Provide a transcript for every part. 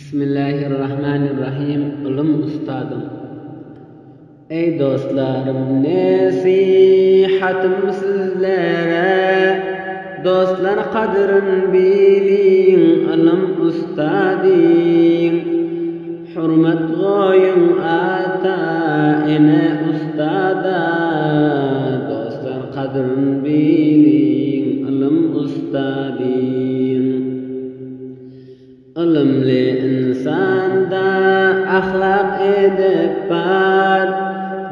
Bismillahirrahmanirrahim. Ulum ustadım. Ey dostlarım, nasihatım sizlere. Dostlar kadrin bilin, ulum ustadım. Hurmat goyun ata ene ustada. Dostlar kadrin bilin, ulum ustadım. Ilimli insanda ahlak edep bar.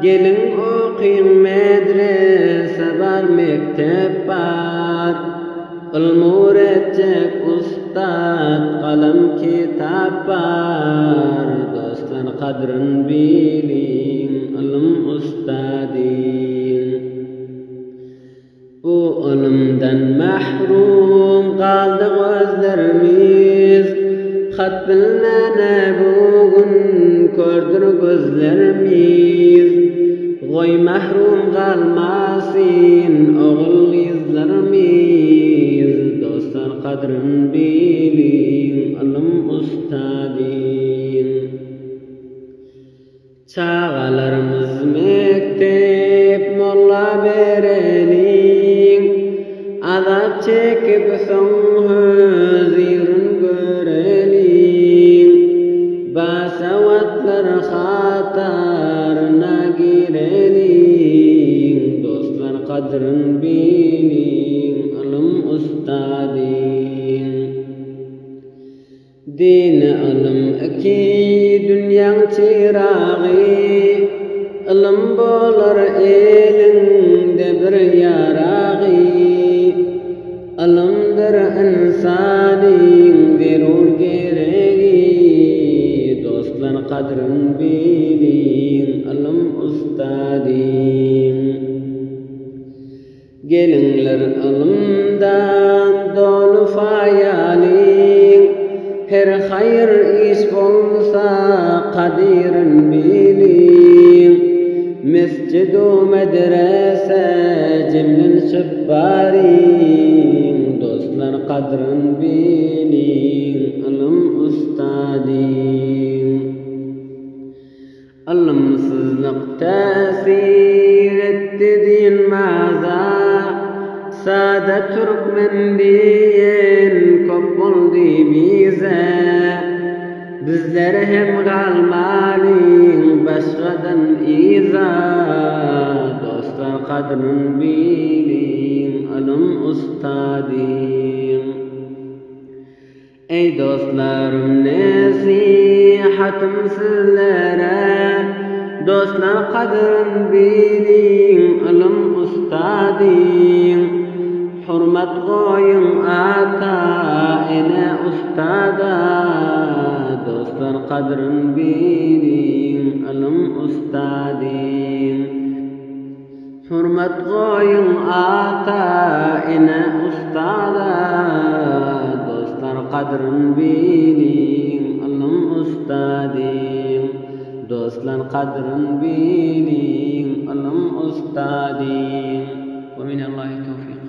Gelin oqing medrese bar, mektep bar. Ilm öğretecek ustad, qalam kitap bar. Dostlar kadrin bilin, ilm ustadin. Bu ilimden mahrum qaldı gözlerimiz. Hat bilmene bugün kördür gözlerimiz. Goy mahrum qalmasın oğul izlerimiz. Dostlar kadrin bilin, ilim ustadin. Çağalarımız mektep molla berelin. Azap çekip son hüzürün görelin. Basavatlar hatarına girelin. Dostlar kadrin bilin, ilim ustadin. Dini ilim iki dünyanın çırağı. Ilim bolar elinde bir yarağı. Ilimdir insanın derur gereği. Dostlar kadrin bilin, ilim ustadin. Gelinler ilimdan dolu fayalin. Her hayır iş bolsa kadirin bilin. Mescid-u medrese cemlin şibbarin. Dostlar kadrin bilin, ilim ustadin. Ilimsizlik tasir etti din maza. Sada Türkmen diyen köp boldy bize. Bizler hem galmalin başgadan iza. Dostlar kadrin bilin, ilim ustadin. Ey dostlarım, nasihatım sizlere. Dostlar kadrin bilin, ilim ustadin. Hurmat goyun ata ene ustada. Dostlar kadrin bilin, ilim ustadin. Hurmat goyun ata ene ustada. Dostlar kadrin bilin, ilim ustadin. Dostlar kadrin bilin, ilim ustadin. Ve minallahi tevfik.